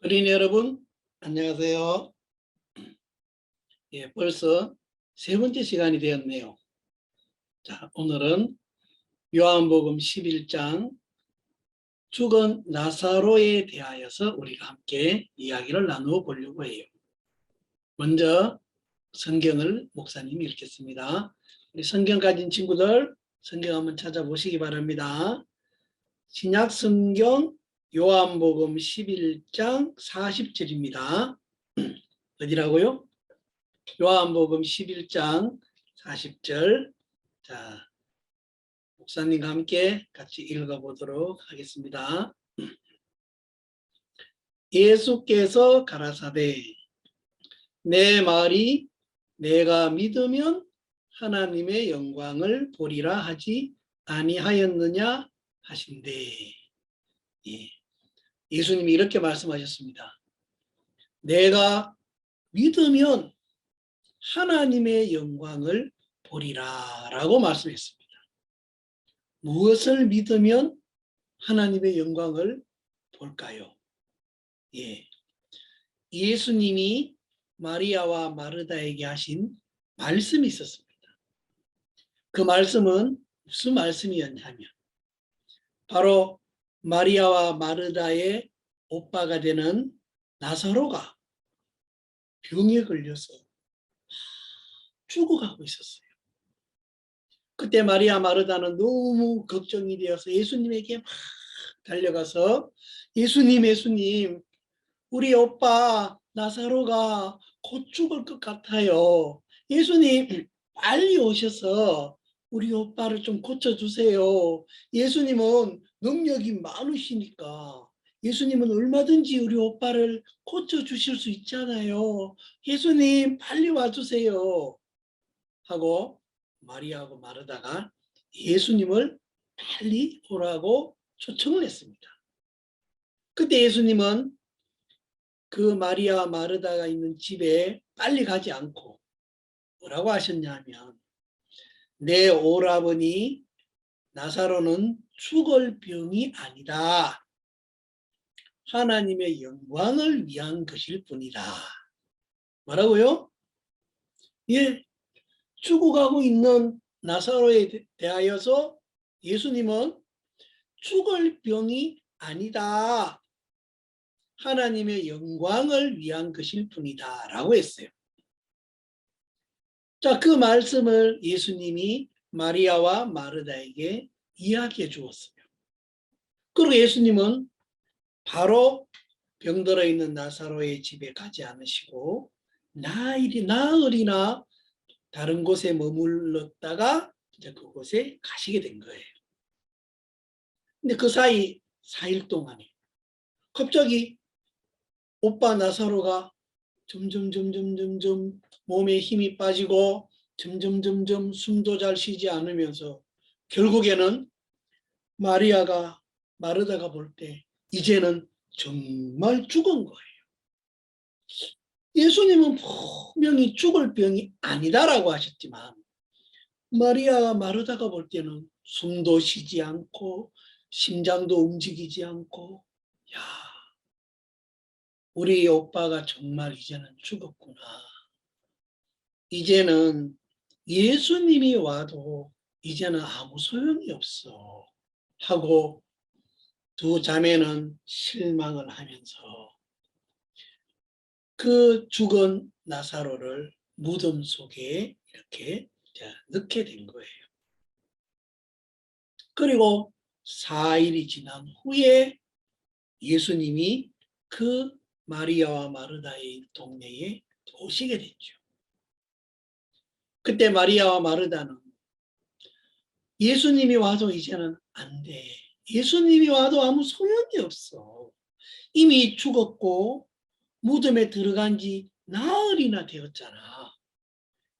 어린이 여러분, 안녕하세요. 벌써 세 번째 시간이 되었네요. 자, 오늘은 요한복음 11장 죽은 나사로에 대하여서 우리가 함께 이야기를 나누어 보려고 해요. 먼저 성경을 목사님이 읽겠습니다. 우리 성경 가진 친구들 성경 한번 찾아보시기 바랍니다. 신약 성경 요한복음 11장 40절입니다. 어디라고요? 요한복음 11장 40절. 자, 목사님과 함께 같이 읽어보도록 하겠습니다. 예수께서 가라사대 내 말이 내가 믿으면 하나님의 영광을 보리라 하지 아니하였느냐 하신대. 예수님이 이렇게 말씀하셨습니다. 내가 믿으면 하나님의 영광을 보리라 라고 말씀했습니다. 무엇을 믿으면 하나님의 영광을 볼까요? 예수님이 마리아와 마르다에게 하신 말씀이 있었습니다. 그 말씀은 무슨 말씀이었냐면 바로 마리아와 마르다의 오빠가 되는 나사로가 병에 걸려서 죽어가고 있었어요. 그때 마리아 마르다는 너무 걱정이 되어서 예수님에게 막 달려가서 예수님, 우리 오빠 나사로가 곧 죽을 것 같아요. 예수님 빨리 오셔서 우리 오빠를 좀 고쳐주세요. 예수님은 능력이 많으시니까 예수님은 얼마든지 우리 오빠를 고쳐주실 수 있잖아요. 예수님 빨리 와주세요. 하고 마리아하고 마르다가 예수님을 빨리 오라고 초청을 했습니다. 그때 예수님은 그 마리아 마르다가 있는 집에 빨리 가지 않고 뭐라고 하셨냐면 내 오라버니 나사로는 죽을 병이 아니다. 하나님의 영광을 위한 것일 뿐이다. 뭐라고요? 죽어가고 있는 나사로에 대하여서 예수님은 죽을 병이 아니다. 하나님의 영광을 위한 것일 뿐이다 라고 했어요. 자, 그 말씀을 예수님이 마리아와 마르다에게 이야기해 주었어요. 그리고 예수님은 바로 병들어 있는 나사로의 집에 가지 않으시고 나흘이나 다른 곳에 머물렀다가 이제 그곳에 가시게 된 거예요. 근데 그 사이 4일 동안에 갑자기 오빠 나사로가 점점 몸에 힘이 빠지고 점점 숨도 잘 쉬지 않으면서 결국에는 마르다가 볼 때 이제는 정말 죽은 거예요. 예수님은 분명히 죽을 병이 아니다라고 하셨지만 마리아와 마르다가 볼 때는 숨도 쉬지 않고 심장도 움직이지 않고 야, 우리 오빠가 정말 이제는 죽었구나. 이제는 예수님이 와도 이제는 아무 소용이 없어 하고 두 자매는 실망을 하면서 그 죽은 나사로를 무덤 속에 이렇게 넣게 된 거예요. 그리고 4일이 지난 후에 예수님이 그 마리아와 마르다의 동네에 오시게 됐죠. 그때 마리아와 마르다는 예수님이 와도 이제는 안 돼. 예수님이 와도 아무 소용이 없어. 이미 죽었고 무덤에 들어간 지 나흘이나 되었잖아.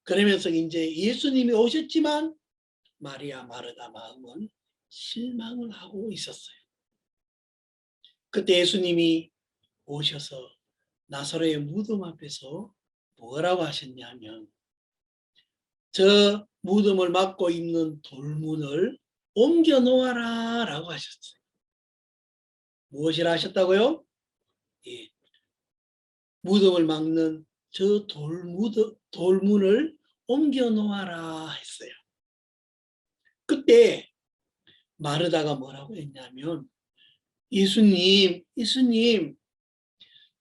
그러면서 이제 예수님이 오셨지만 마리아 마르다 마음은 실망을 하고 있었어요. 그때 예수님이 오셔서 나사로의 무덤 앞에서 뭐라고 하셨냐면 저 무덤을 막고 있는 돌문을 옮겨 놓아라 라고 하셨어요. 무엇이라 하셨다고요? 무덤을 막는 저 돌문을 옮겨 놓아라 했어요. 그때 마르다가 뭐라고 했냐면, 예수님,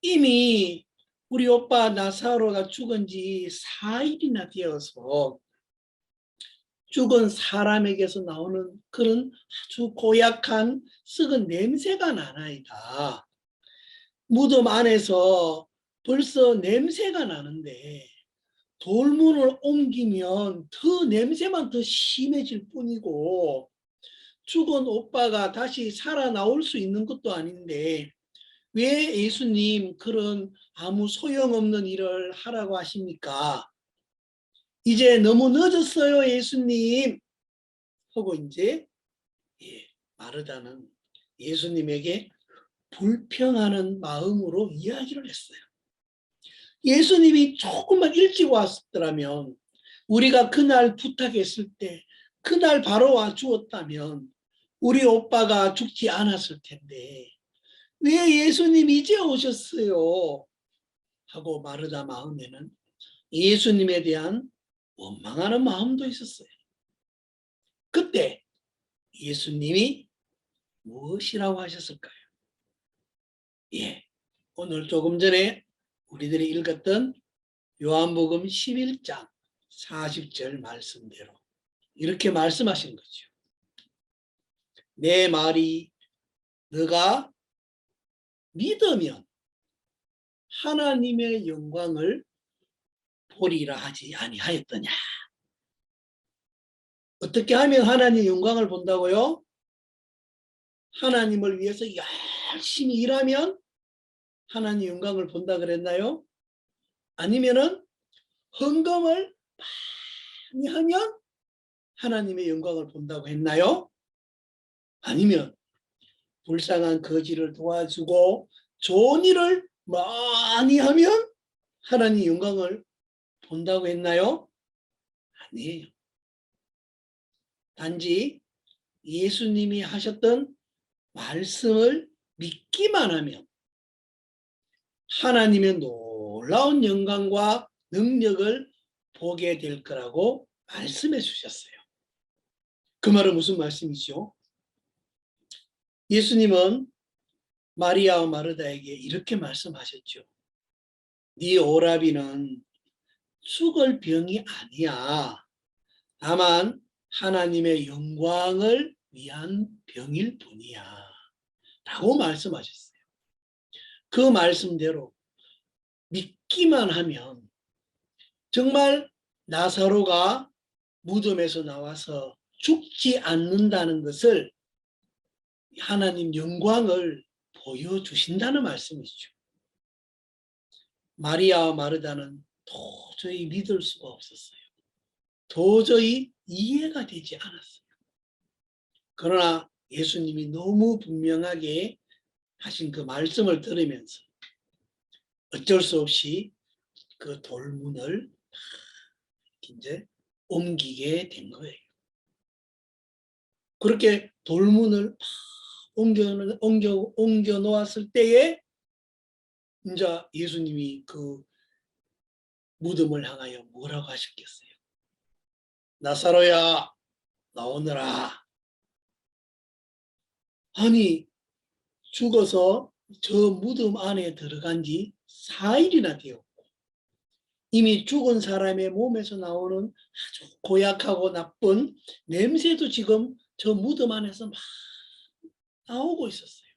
이미 우리 오빠 나사로가 죽은 지 4일이나 되어서 죽은 사람에게서 나오는 그런 아주 고약한 썩은 냄새가 나나이다. 무덤 안에서 벌써 냄새가 나는데 돌문을 옮기면 더 냄새만 더 심해질 뿐이고, 죽은 오빠가 다시 살아나올 수 있는 것도 아닌데 왜 예수님 그런 아무 소용없는 일을 하라고 하십니까? 이제 너무 늦었어요, 예수님. 하고 이제 마르다는 예수님에게 불평하는 마음으로 이야기를 했어요. 예수님이 조금만 일찍 왔더라면, 우리가 그날 부탁했을 때 그날 바로 와 주었다면 우리 오빠가 죽지 않았을 텐데 왜 예수님이 이제 오셨어요? 하고 마르다 마음에는 예수님에 대한 원망하는 마음도 있었어요. 그때 예수님이 무엇이라고 하셨을까요? 오늘 조금 전에 우리들이 읽었던 요한복음 11장 40절 말씀대로 이렇게 말씀하신 거죠. 내 말이 너가 믿으면 하나님의 영광을 보리라 하지 아니하였더냐. 어떻게 하면 하나님의 영광을 본다고요? 하나님을 위해서 열심히 일하면 하나님의 영광을 본다 그랬나요? 아니면은 헌금을 많이 하면 하나님의 영광을 본다고 했나요? 아니면 불쌍한 거지를 도와주고 좋은 일을 많이 하면 하나님의 영광을 본다고 했나요? 아니에요. 단지 예수님이 하셨던 말씀을 믿기만 하면 하나님의 놀라운 영광과 능력을 보게 될 거라고 말씀해 주셨어요. 그 말은 무슨 말씀이죠? 예수님은 마리아와 마르다에게 이렇게 말씀하셨죠. 네 오라비는 죽을 병이 아니야. 다만 하나님의 영광을 위한 병일 뿐이야. 라고 말씀하셨어요. 그 말씀대로 믿기만 하면 정말 나사로가 무덤에서 나와서 죽지 않는다는 것을, 하나님 영광을 보여주신다는 말씀이죠. 마리아와 마르다는 도저히 믿을 수가 없었어요. 도저히 이해가 되지 않았어요. 그러나 예수님이 너무 분명하게 하신 그 말씀을 들으면서 어쩔 수 없이 그 돌문을 이제 옮기게 된 거예요. 그렇게 돌문을 옮겨 놓았을 때에 이제 예수님이 그 무덤을 향하여 뭐라고 하셨겠어요? 나사로야, 나오너라. 아니, 죽어서 저 무덤 안에 들어간 지 4일이나 되었고 이미 죽은 사람의 몸에서 나오는 아주 고약하고 나쁜 냄새도 지금 저 무덤 안에서 막 나오고 있었어요.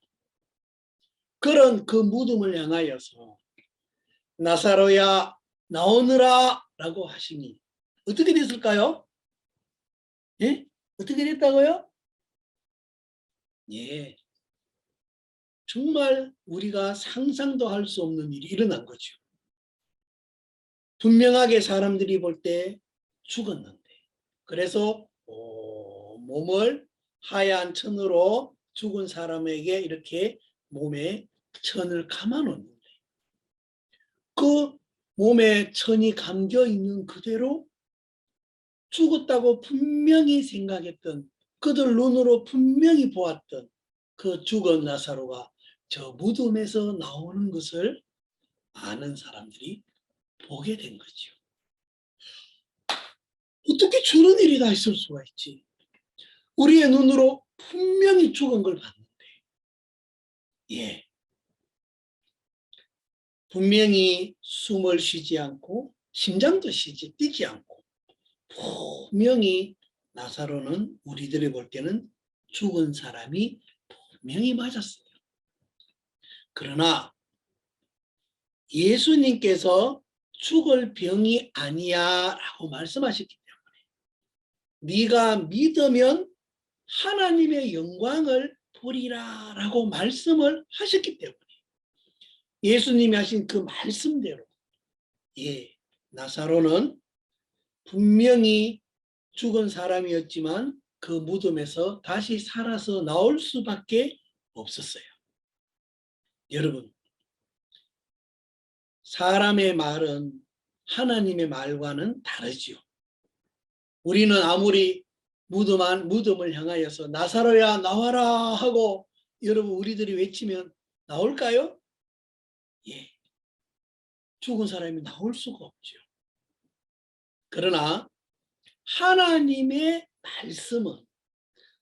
그런 그 무덤을 향하여서 나사로야 나오느라 라고 하시니 어떻게 됐을까요? 예? 어떻게 됐다고요? 예. 정말 우리가 상상도 할 수 없는 일이 일어난 거죠. 분명하게 사람들이 볼 때 죽었는데, 그래서 몸을 하얀 천으로 죽은 사람에게 이렇게 몸에 천을 감아 놓는데, 그 몸에 천이 감겨 있는 그대로 죽었다고 분명히 생각했던, 그들 눈으로 분명히 보았던 그 죽은 나사로가 저 무덤에서 나오는 것을 많은 사람들이 보게 된 거죠. 어떻게 저런 일이 다 있을 수가 있지? 우리의 눈으로 분명히 죽은 걸 봤는데, 예, 분명히 숨을 쉬지 않고 심장도 뛰지 않고 분명히 나사로는 우리들이 볼 때는 죽은 사람이 분명히 맞았어요. 그러나 예수님께서 죽을 병이 아니야 라고 말씀하셨기 때문에 네가 믿으면 하나님의 영광을 보리라 라고 말씀을 하셨기 때문에 예수님이 하신 그 말씀대로 나사로는 분명히 죽은 사람이었지만 그 무덤에서 다시 살아서 나올 수밖에 없었어요. 여러분, 사람의 말은 하나님의 말과는 다르지요. 우리는 아무리 무덤을 향하여서 나사로야 나와라 하고 여러분 우리들이 외치면 나올까요? 예, 죽은 사람이 나올 수가 없죠. 그러나 하나님의 말씀은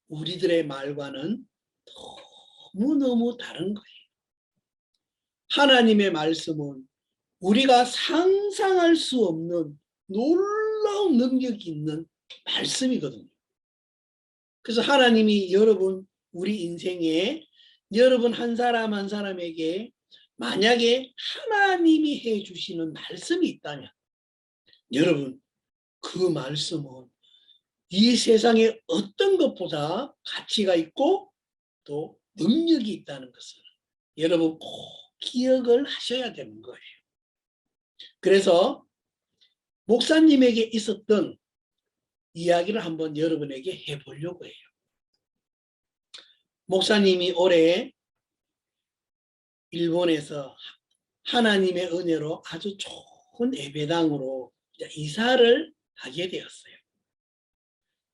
우리들의 말과는 너무너무 다른 거예요. 하나님의 말씀은 우리가 상상할 수 없는 놀라운 능력이 있는 말씀이거든요. 그래서 하나님이 여러분 우리 인생에 여러분 한 사람 한 사람에게 만약에 하나님이 해주시는 말씀이 있다면 여러분 그 말씀은 이 세상에 어떤 것보다 가치가 있고 또 능력이 있다는 것을 여러분 꼭 기억을 하셔야 되는 거예요. 그래서 목사님에게 있었던 이야기를 한번 여러분에게 해보려고 해요. 목사님이 올해 일본에서 하나님의 은혜로 아주 좋은 예배당으로 이사를 하게 되었어요.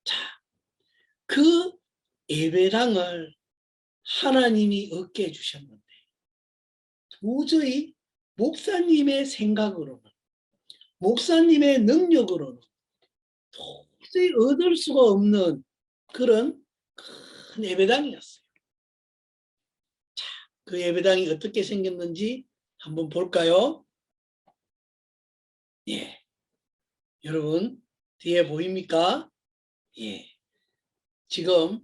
자, 그 예배당을 하나님이 얻게 해주셨는데 도저히 목사님의 생각으로는 목사님의 능력으로는 도저히 얻을 수가 없는 그런 큰 예배당이었어요. 자, 그 예배당이 어떻게 생겼는지 한번 볼까요? 예, 여러분 뒤에 보입니까? 예, 지금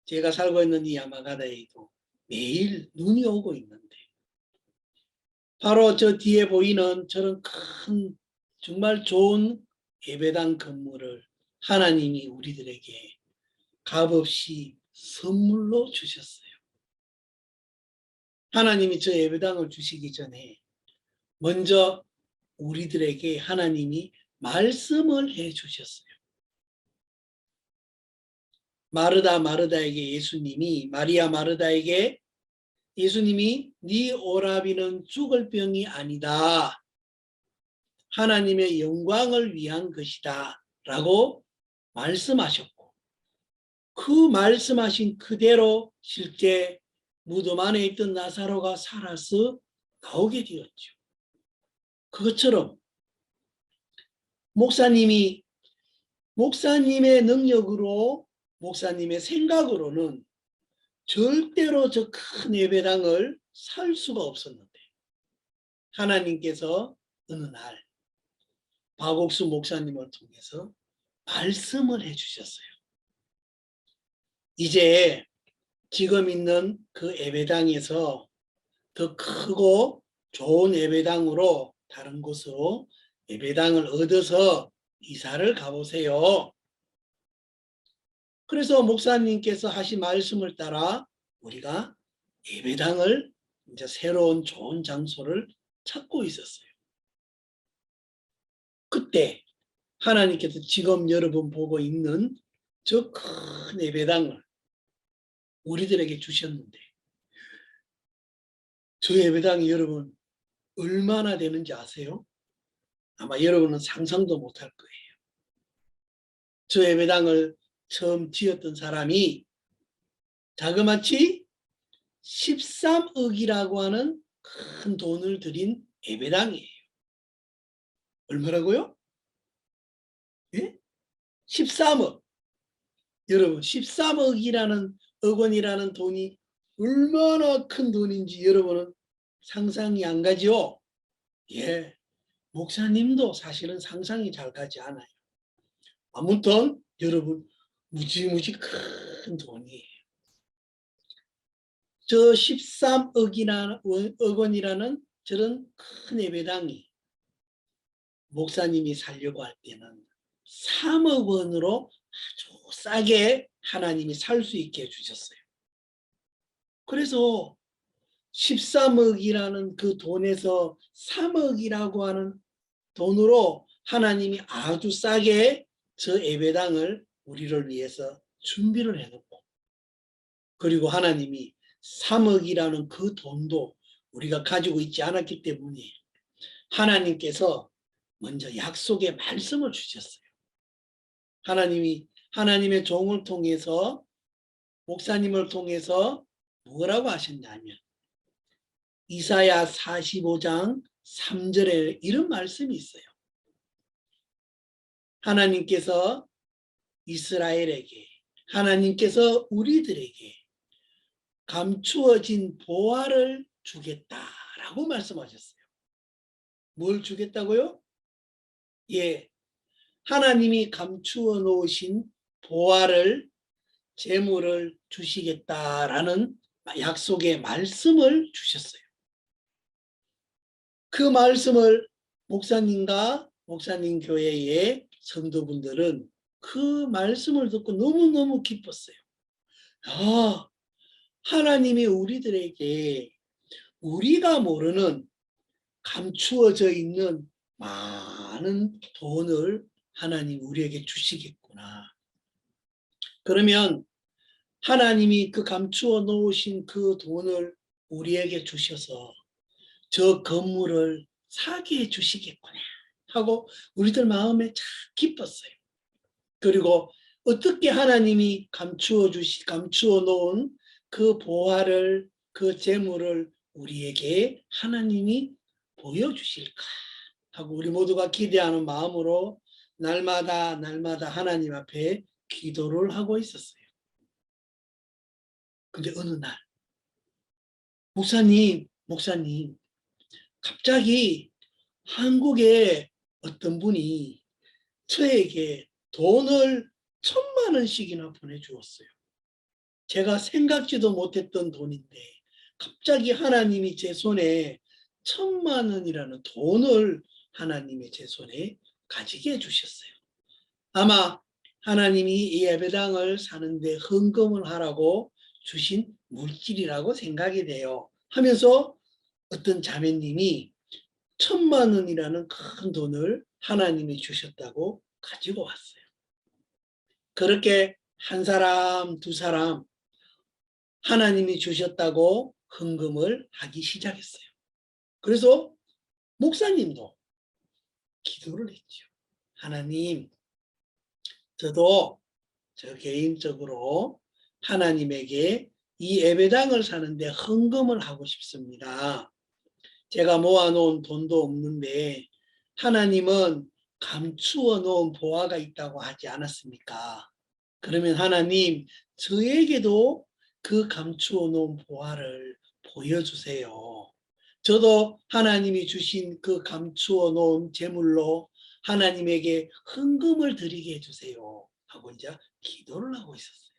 제가 살고 있는 이 야마가다에도 매일 눈이 오고 있는데 바로 저 뒤에 보이는 저런 큰 정말 좋은 예배당 건물을 하나님이 우리들에게 값없이 선물로 주셨어요. 하나님이 저 예배당을 주시기 전에 먼저 우리들에게 하나님이 말씀을 해 주셨어요. 마르다에게 예수님이 마리아 마르다에게 예수님이 네 오라비는 죽을 병이 아니다. 하나님의 영광을 위한 것이다. 라고 말씀하셨고 그 말씀하신 그대로 실제 무덤 안에 있던 나사로가 살아서 나오게 되었죠. 그것처럼 목사님의 능력으로 목사님의 생각으로는 절대로 저 큰 예배당을 살 수가 없었는데 하나님께서 어느 날 박옥수 목사님을 통해서 말씀을 해주셨어요. 이제 지금 있는 그 예배당에서 더 크고 좋은 예배당으로 다른 곳으로 예배당을 얻어서 이사를 가보세요. 그래서 목사님께서 하신 말씀을 따라 우리가 예배당을 이제 새로운 좋은 장소를 찾고 있었어요. 그때 하나님께서 지금 여러분 보고 있는 저 큰 예배당을 우리들에게 주셨는데 저 예배당이 여러분 얼마나 되는지 아세요? 아마 여러분은 상상도 못할 거예요. 저 예배당을 처음 지었던 사람이 자그마치 13억이라고 하는 큰 돈을 들인 예배당이에요. 얼마라고요? 예? 13억. 여러분 13억이라는 억원이라는 돈이 얼마나 큰 돈인지 여러분은 상상이 안 가죠? 예. 목사님도 사실은 상상이 잘 가지 않아요. 아무튼 여러분 무지무지 큰 돈이에요. 저 13억이나 억원이라는 저런 큰 예배당이 목사님이 살려고 할 때는 3억 원으로 아주 싸게 하나님이 살 수 있게 해주셨어요. 그래서 13억이라는 그 돈에서 3억이라고 하는 돈으로 하나님이 아주 싸게 저 예배당을 우리를 위해서 준비를 해놓고, 그리고 하나님이 3억이라는 그 돈도 우리가 가지고 있지 않았기 때문에 하나님께서 먼저 약속의 말씀을 주셨어요. 하나님이 하나님의 종을 통해서, 목사님을 통해서 뭐라고 하셨냐면 이사야 45장 3절에 이런 말씀이 있어요. 하나님께서 이스라엘에게, 하나님께서 우리들에게 감추어진 보화를 주겠다라고 말씀하셨어요. 뭘 주겠다고요? 예, 하나님이 감추어 놓으신 보화를, 재물을 주시겠다라는 약속의 말씀을 주셨어요. 그 말씀을 목사님과 목사님 교회의 성도분들은 그 말씀을 듣고 너무너무 기뻤어요. 아, 하나님이 우리들에게 우리가 모르는 감추어져 있는 많은 돈을 하나님 우리에게 주시겠구나. 그러면 하나님이 그 감추어 놓으신 그 돈을 우리에게 주셔서 저 건물을 사게 해 주시겠구나 하고 우리들 마음에 참 기뻤어요. 그리고 어떻게 하나님이 감추어 놓은 그 보화를, 그 재물을 우리에게 하나님이 보여주실까 하고 우리 모두가 기대하는 마음으로 날마다 하나님 앞에 기도를 하고 있었어요. 근데 어느 날 목사님 갑자기 한국에 어떤 분이 저에게 돈을 1,000,000원씩이나 보내주었어요. 제가 생각지도 못했던 돈인데 갑자기 하나님이 제 손에 1,000,000원이라는 돈을 하나님이 제 손에 가지게 해주셨어요. 아마 하나님이 이 예배당을 사는데 헌금을 하라고 주신 물질이라고 생각이 돼요. 하면서 어떤 자매님이 1,000,000원이라는 큰 돈을 하나님이 주셨다고 가지고 왔어요. 그렇게 한 사람, 두 사람 하나님이 주셨다고 헌금을 하기 시작했어요. 그래서 목사님도 기도를 했죠. 하나님, 저도 저 개인적으로 하나님에게 이 예배당을 사는데 헌금을 하고 싶습니다. 제가 모아놓은 돈도 없는데 하나님은 감추어 놓은 보화가 있다고 하지 않았습니까? 그러면 하나님, 저에게도 그 감추어 놓은 보화를 보여주세요. 저도 하나님이 주신 그 감추어 놓은 재물로 하나님에게 헌금을 드리게 해주세요 하고 이제 기도를 하고 있었어요.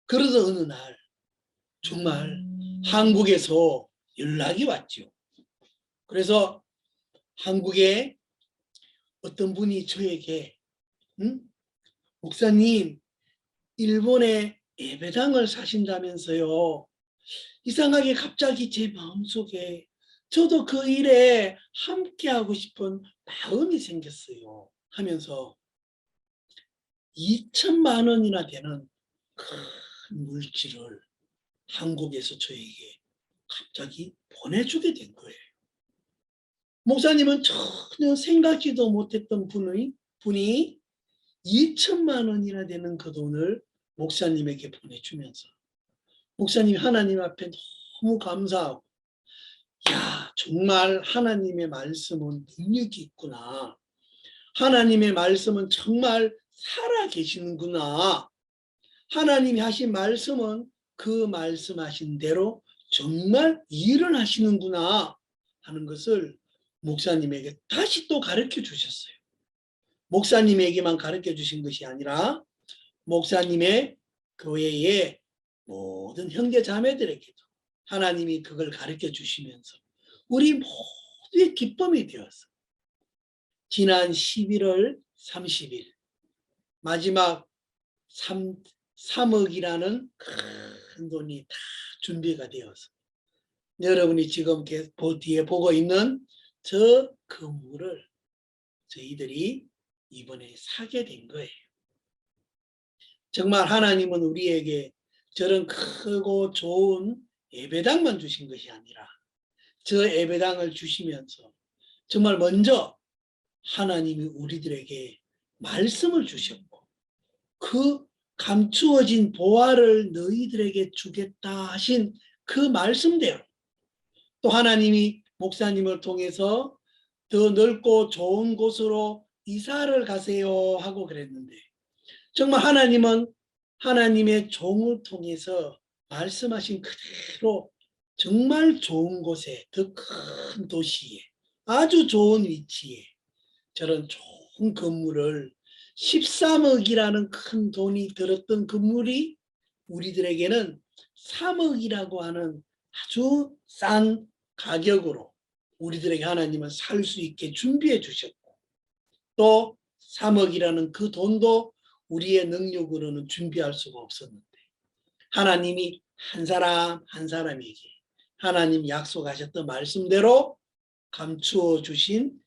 그러던 어느 날 정말 한국에서 연락이 왔죠. 그래서 한국에 어떤 분이 저에게 목사님, 일본에 예배당을 사신다면서요. 이상하게 갑자기 제 마음속에 저도 그 일에 함께하고 싶은 마음이 생겼어요. 하면서 2,000만 원이나 되는 큰 물질을 한국에서 저에게 갑자기 보내주게 된 거예요. 목사님은 전혀 생각지도 못했던 분이 2,000만 원이나 되는 그 돈을 목사님에게 보내주면서 목사님이 하나님 앞에 너무 감사하고 야, 정말 하나님의 말씀은 능력이 있구나. 하나님의 말씀은 정말 살아 계시는구나. 하나님이 하신 말씀은 그 말씀하신 대로 정말 일을 하시는구나 하는 것을 목사님에게 다시 또 가르쳐 주셨어요. 목사님에게만 가르쳐 주신 것이 아니라 목사님의 교회의 모든 형제 자매들에게도 하나님이 그걸 가르쳐 주시면서 우리 모두의 기쁨이 되어서 지난 11월 30일 마지막 3억이라는 큰 돈이 다 준비가 되어서 여러분이 지금 뒤에 보고 있는 저 건물을 저희들이 이번에 사게 된 거예요. 정말 하나님은 우리에게 저런 크고 좋은 예배당만 주신 것이 아니라 저 예배당을 주시면서 정말 먼저 하나님이 우리들에게 말씀을 주셨고 그 감추어진 보화를 너희들에게 주겠다 하신 그 말씀대로 또 하나님이 목사님을 통해서 더 넓고 좋은 곳으로 이사를 가세요 하고 그랬는데 정말 하나님은 하나님의 종을 통해서 말씀하신 그대로 정말 좋은 곳에 더 큰 도시에 아주 좋은 위치에 저런 좋은 건물을 13억이라는 큰 돈이 들었던 건물이 우리들에게는 3억이라고 하는 아주 싼 가격으로 우리들에게 하나님은 살 수 있게 준비해 주셨고 또 3억이라는 그 돈도 우리의 능력으로는 준비할 수가 없었는데 하나님이 한 사람 한 사람에게 하나님 약속하셨던 말씀대로 감추어둔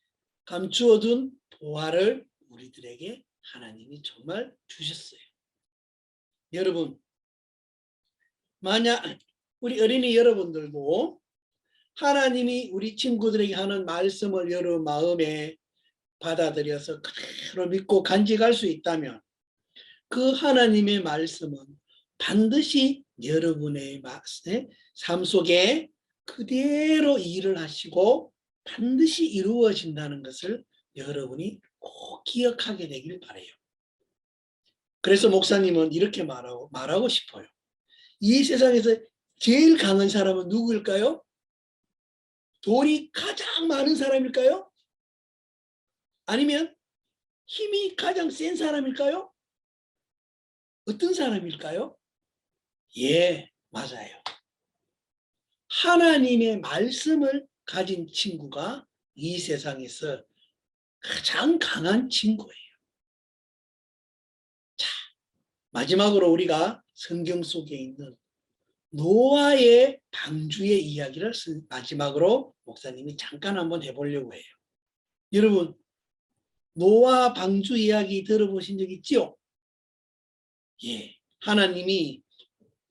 보화를 우리들에게 하나님이 정말 주셨어요. 여러분, 만약 우리 어린이 여러분들도 하나님이 우리 친구들에게 하는 말씀을 여러분 마음에 받아들여서 그대로 믿고 간직할 수 있다면 그 하나님의 말씀은 반드시 여러분의 삶 속에 그대로 일을 하시고 반드시 이루어진다는 것을 여러분이 꼭 기억하게 되길 바라요. 그래서 목사님은 이렇게 말하고 싶어요. 이 세상에서 제일 강한 사람은 누구일까요? 돈이 가장 많은 사람일까요? 아니면 힘이 가장 센 사람일까요? 어떤 사람일까요? 예, 맞아요. 하나님의 말씀을 가진 친구가 이 세상에서 가장 강한 친구예요. 자, 마지막으로 우리가 성경 속에 있는 노아의 방주의 이야기를 마지막으로 목사님이 잠깐 한번 해보려고 해요. 여러분, 노아 방주 이야기 들어보신 적 있죠? 예, 하나님이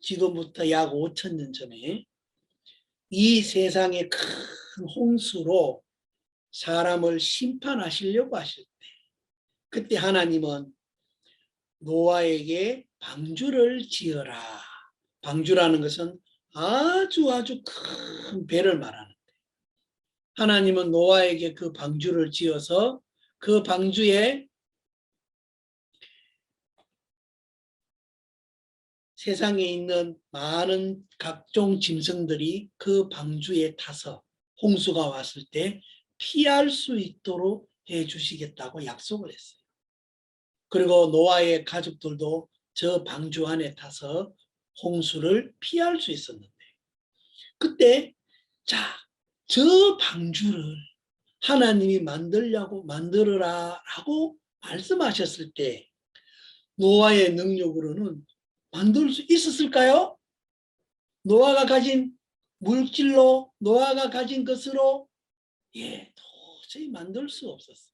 지금부터 약 5,000년 전에 이 세상의 큰 홍수로 사람을 심판하시려고 하실 때 그때 하나님은 노아에게 방주를 지어라. 방주라는 것은 아주 큰 배를 말하는데 하나님은 노아에게 그 방주를 지어서 그 방주에 세상에 있는 많은 각종 짐승들이 그 방주에 타서 홍수가 왔을 때 피할 수 있도록 해주시겠다고 약속을 했어요. 그리고 노아의 가족들도 저 방주 안에 타서 홍수를 피할 수 있었는데 그때 저 방주를 하나님이 만들으라 라고 말씀하셨을 때 노아의 능력으로는 만들 수 있었을까요? 노아가 가진 물질로 노아가 가진 것으로 도저히 만들 수 없었어요.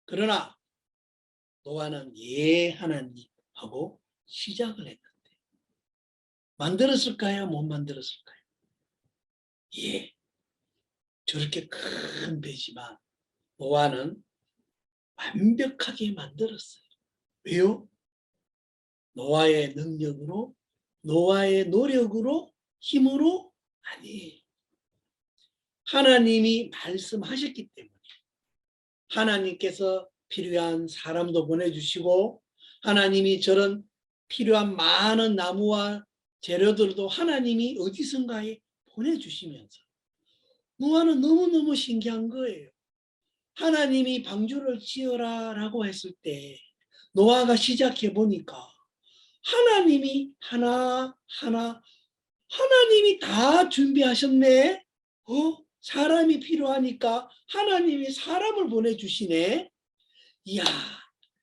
그러나 노아는 하나님 하고 시작을 했는데 만들었을까요? 못 만들었을까요? 저렇게 큰 배지만 노아는 완벽하게 만들었어요. 왜요? 노아의 능력으로 노아의 노력으로 힘으로 아니에요. 하나님이 말씀하셨기 때문에 하나님께서 필요한 사람도 보내주시고 하나님이 저런 필요한 많은 나무와 재료들도 하나님이 어디선가에 보내주시면서 노아는 너무너무 신기한 거예요. 하나님이 방주를 지어라 라고 했을 때 노아가 시작해 보니까 하나님이 하나하나 하나님이 다 준비하셨네. 사람이 필요하니까 하나님이 사람을 보내주시네. 이야,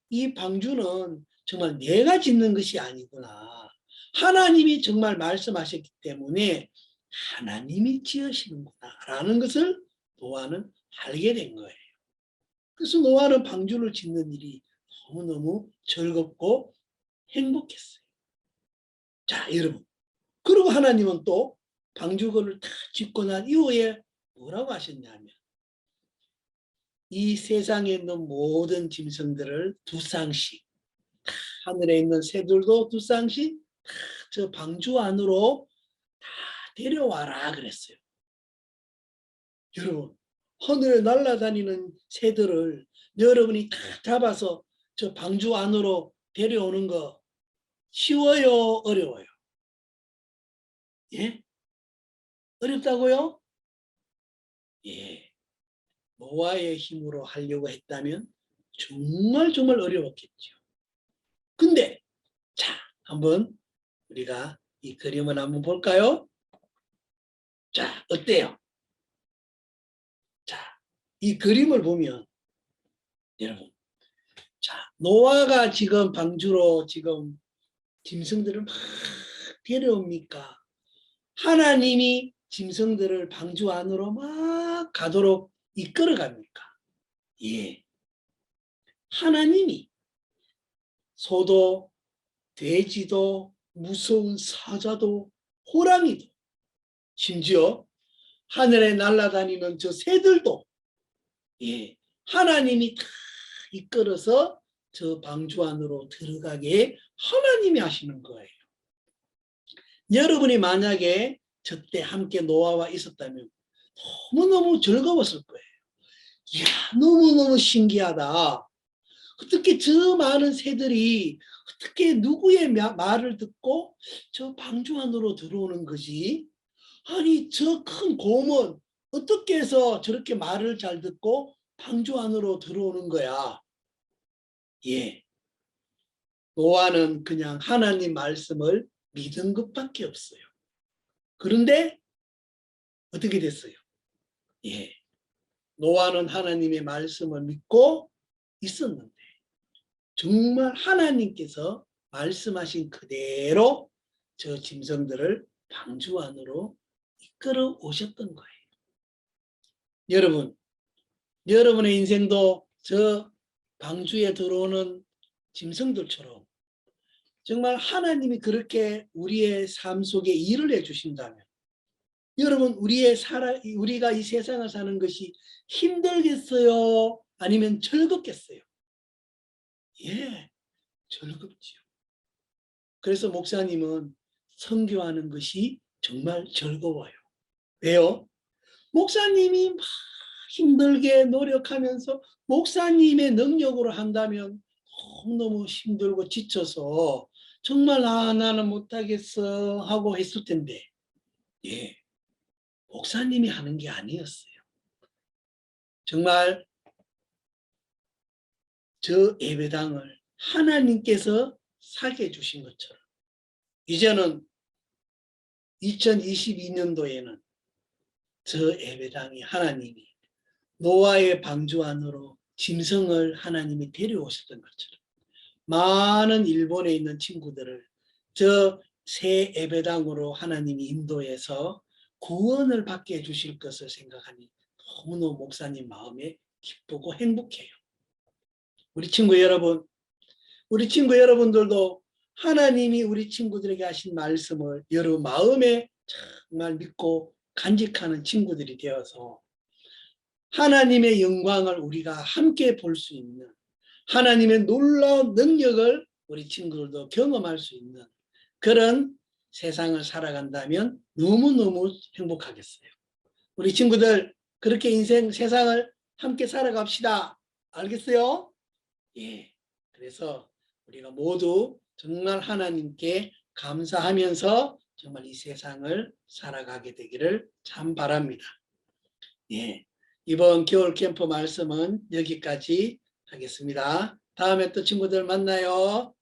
이 방주는 정말 내가 짓는 것이 아니구나. 하나님이 정말 말씀하셨기 때문에 하나님이 지으시는구나 라는 것을 노아는 알게 된 거예요. 그래서 노아는 방주를 짓는 일이 너무너무 즐겁고 행복했어요. 자, 여러분. 그리고 하나님은 또 방주를 다 짓고 난 이후에 뭐라고 하셨냐면 이 세상에 있는 모든 짐승들을 두 쌍씩, 하늘에 있는 새들도 두 쌍씩 저 방주 안으로 다 데려와라 그랬어요. 여러분, 하늘에 날아다니는 새들을 여러분이 다 잡아서 저 방주 안으로 데려오는 거 쉬워요, 어려워요? 예? 어렵다고요? 예. 노아의 힘으로 하려고 했다면 정말 정말 어려웠겠죠. 근데 자, 한번 우리가 이 그림을 한번 볼까요? 자, 어때요? 자, 이 그림을 보면 여러분, 자, 노아가 지금 방주로 지금 짐승들을 막 데려옵니까? 하나님이 짐승들을 방주 안으로 막 가도록 이끌어 갑니까? 예. 하나님이 소도, 돼지도, 무서운 사자도, 호랑이도, 심지어 하늘에 날아다니는 저 새들도 예, 하나님이 다 이끌어서 저 방주 안으로 들어가게 하나님이 하시는 거예요. 여러분이 만약에 저때 함께 노아와 있었다면 너무너무 즐거웠을 거예요. 이야, 너무너무 신기하다. 어떻게 저 많은 새들이 어떻게 누구의 말을 듣고 저 방주 안으로 들어오는 거지? 아니, 저 큰 곰은 어떻게 해서 저렇게 말을 잘 듣고 방주 안으로 들어오는 거야? 예. 노아는 그냥 하나님 말씀을 믿은 것밖에 없어요. 그런데 어떻게 됐어요? 예. 노아는 하나님의 말씀을 믿고 있었는데 정말 하나님께서 말씀하신 그대로 저 짐승들을 방주 안으로 이끌어 오셨던 거예요. 여러분, 여러분의 인생도 저 방주에 들어오는 짐승들처럼 정말 하나님이 그렇게 우리의 삶 속에 일을 해주신다면 여러분, 우리가 이 세상을 사는 것이 힘들겠어요? 아니면 즐겁겠어요? 예, 즐겁지요. 그래서 목사님은 선교하는 것이 정말 즐거워요. 왜요? 목사님이 막 힘들게 노력하면서 목사님의 능력으로 한다면 너무너무 힘들고 지쳐서 정말 나는 못하겠어 하고 했을 텐데 예, 목사님이 하는 게 아니었어요. 정말 저 예배당을 하나님께서 사게 해주신 것처럼 이제는 2022년도에는 저 예배당이 하나님이 노아의 방주 안으로 짐승을 하나님이 데려오셨던 것처럼 많은 일본에 있는 친구들을 저 새 예배당으로 하나님이 인도해서 구원을 받게 해주실 것을 생각하니 너무너무 목사님 마음에 기쁘고 행복해요. 우리 친구 여러분들도 하나님이 우리 친구들에게 하신 말씀을 여러분 마음에 정말 믿고 간직하는 친구들이 되어서 하나님의 영광을 우리가 함께 볼 수 있는 하나님의 놀라운 능력을 우리 친구들도 경험할 수 있는 그런 세상을 살아간다면 너무너무 행복하겠어요. 우리 친구들 그렇게 인생 세상을 함께 살아갑시다. 알겠어요? 예. 그래서 우리가 모두 정말 하나님께 감사하면서 정말 이 세상을 살아가게 되기를 참 바랍니다. 예. 이번 겨울 캠프 말씀은 여기까지 하겠습니다. 다음에 또 친구들 만나요.